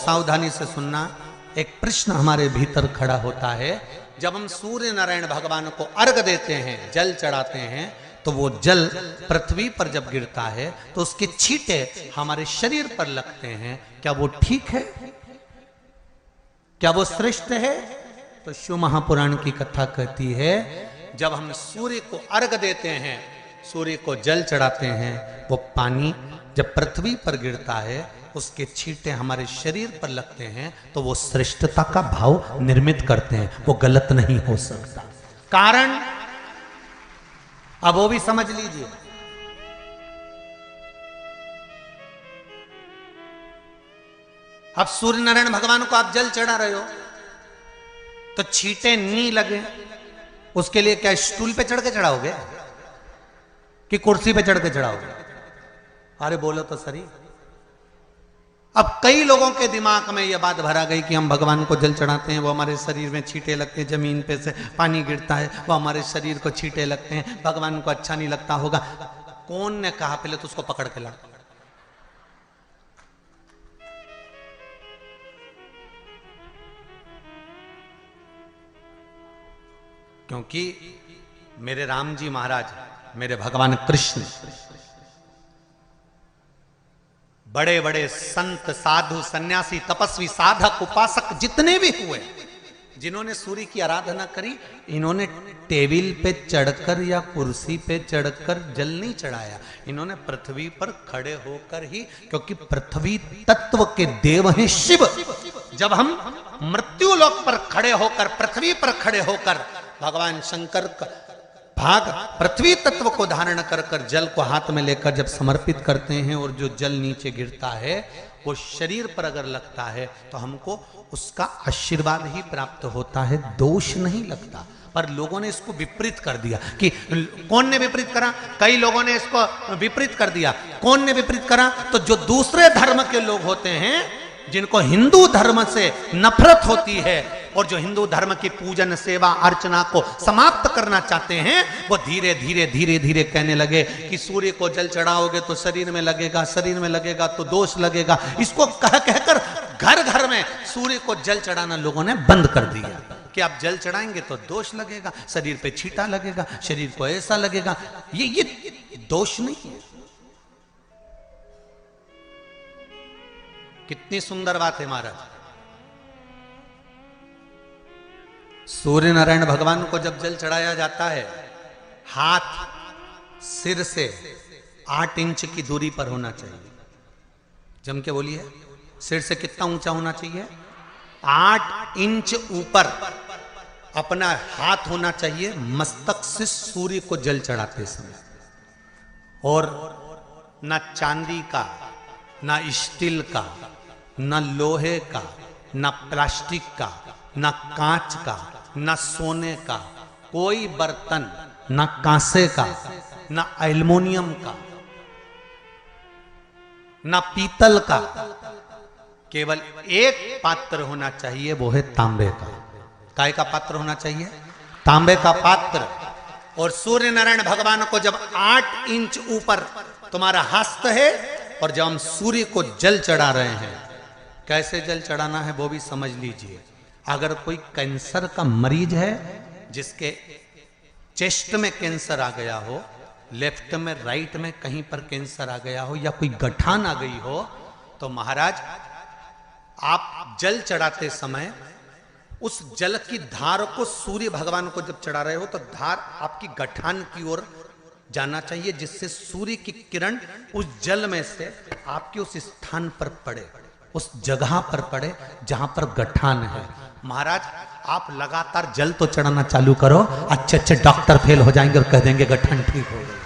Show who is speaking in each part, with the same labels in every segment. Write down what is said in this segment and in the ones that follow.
Speaker 1: सावधानी से सुनना। एक प्रश्न हमारे भीतर खड़ा होता है, जब हम सूर्य नारायण भगवान को अर्घ देते हैं, जल चढ़ाते हैं, तो वो जल पृथ्वी पर जब गिरता है तो उसके छींटे हमारे शरीर पर लगते हैं। क्या वो ठीक है? क्या वो श्रेष्ठ है? तो शिव महापुराण की कथा कहती है, जब हम सूर्य को अर्घ देते हैं, सूर्य को जल चढ़ाते हैं, वो पानी जब पृथ्वी पर गिरता है, उसके छींटे हमारे शरीर पर लगते हैं, तो वो श्रेष्ठता का भाव निर्मित करते हैं, वो गलत नहीं हो सकता। कारण अब वो भी समझ लीजिए। अब सूर्य नारायण भगवान को आप जल चढ़ा रहे हो, तो छींटे नहीं लगे, उसके लिए क्या स्टूल पे चढ़ के चढ़ाओगे कि कुर्सी पे चढ़ के चढ़ाओगे? अरे बोलो तो सही। अब कई लोगों के दिमाग में यह बात भरा गई कि हम भगवान को जल चढ़ाते हैं, वो हमारे शरीर में छींटे लगते हैं, जमीन पे से पानी गिरता है, वो हमारे शरीर को छींटे लगते हैं, भगवान को अच्छा नहीं लगता होगा। कौन ने कहा? पहले तो उसको पकड़ के ला। क्योंकि मेरे राम जी महाराज, मेरे भगवान कृष्ण, बड़े बड़े संत, साधु, सन्यासी, तपस्वी, साधक, उपासक जितने भी हुए, जिन्होंने सूर्य की आराधना करी, इन्होंने टेबल पे चढ़कर या कुर्सी पे चढ़कर जल नहीं चढ़ाया, इन्होंने पृथ्वी पर खड़े होकर ही, क्योंकि पृथ्वी तत्व के देव हैं शिव। जब हम मृत्यु लोक पर खड़े होकर, पृथ्वी पर खड़े होकर भगवान शंकर का भाग पृथ्वी तत्व को धारण कर कर जल को हाथ में लेकर जब समर्पित करते हैं, और जो जल नीचे गिरता है वो शरीर पर अगर लगता है तो हमको उसका आशीर्वाद ही प्राप्त होता है, दोष नहीं लगता। पर लोगों ने इसको विपरीत कर दिया। कि कौन ने विपरीत करा? कई लोगों ने इसको विपरीत कर दिया। कौन ने विपरीत करा? तो जो दूसरे धर्म के लोग होते हैं, जिनको हिंदू धर्म से नफरत होती है और जो हिंदू धर्म की पूजन, सेवा, अर्चना को समाप्त करना चाहते हैं, वो धीरे धीरे धीरे धीरे कहने लगे कि सूर्य को जल चढ़ाओगे तो शरीर में लगेगा, शरीर में लगेगा तो दोष लगेगा। इसको कह कहकर घर घर में सूर्य को जल चढ़ाना लोगों ने बंद कर दिया कि आप जल चढ़ाएंगे तो दोष लगेगा, शरीर पे छींटा लगेगा, शरीर को ऐसा लगेगा। ये दोष नहीं है। कितनी सुंदर बात है महाराज। सूर्य नारायण भगवान को जब जल चढ़ाया जाता है, हाथ सिर से 8 इंच की दूरी पर होना चाहिए। जम के बोलिए, सिर से कितना ऊंचा होना चाहिए? 8 इंच ऊपर अपना हाथ होना चाहिए मस्तक से सूर्य को जल चढ़ाते समय। और ना चांदी का, ना स्टील का, ना लोहे का, ना प्लास्टिक का, ना कांच का, ना सोने का कोई बर्तन, ना कांसे का, ना एल्युमिनियम का, ना पीतल का, केवल एक पात्र होना चाहिए, वो है तांबे का। काय का पात्र होना चाहिए? तांबे का पात्र। और सूर्य नारायण भगवान को जब 8 इंच ऊपर तुम्हारा हस्त है, और जब हम सूर्य को जल चढ़ा रहे हैं, कैसे जल चढ़ाना है वो भी समझ लीजिए। अगर कोई कैंसर का मरीज है, जिसके चेस्ट में कैंसर आ गया हो, लेफ्ट में, राइट में कहीं पर कैंसर आ गया हो, या कोई गठान आ गई हो, तो महाराज आप जल चढ़ाते समय उस जल की धार को, सूर्य भगवान को जब चढ़ा रहे हो, तो धार आपकी गठान की ओर जाना चाहिए, जिससे सूर्य की किरण उस जल में से आपके उस स्थान पर पड़े, उस जगह पर पड़े जहां पर गठान है। महाराज आप लगातार जल तो चढ़ाना चालू करो, अच्छे अच्छे डॉक्टर फेल हो जाएंगे और कह देंगे गठन ठीक हो गई।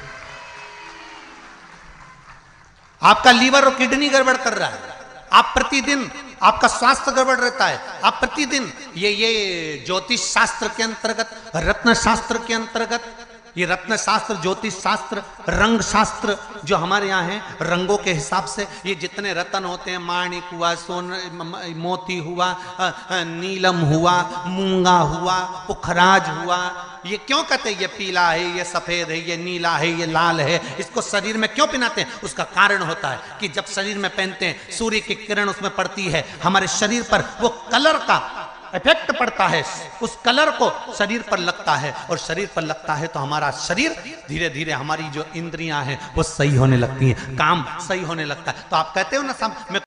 Speaker 1: आपका लीवर और किडनी गड़बड़ कर रहा है, आप प्रतिदिन, आपका स्वास्थ्य गड़बड़ रहता है, आप प्रतिदिन ये ज्योतिष शास्त्र के अंतर्गत, रत्न शास्त्र के अंतर्गत, ये रत्न शास्त्र, ज्योतिष शास्त्र, रंग शास्त्र जो हमारे यहाँ है, रंगों के हिसाब से ये जितने रत्न होते हैं, माणिक हुआ, मोती हुआ, नीलम हुआ, मूंगा हुआ, पुखराज हुआ, ये क्यों कहते हैं ये पीला है, ये सफेद है, ये नीला है, ये लाल है, इसको शरीर में क्यों पहनाते हैं? उसका कारण होता है कि जब शरीर में पहनते हैं सूर्य की किरण उसमें पड़ती है, हमारे शरीर पर वो कलर का इफेक्ट पड़ता है, उस कलर को शरीर पर लगता है, और शरीर पर लगता है तो हमारा शरीर धीरे धीरे, हमारी जो इंद्रियां हैं वो सही होने लगती हैं, काम सही होने लगता है। तो आप कहते हो ना, सब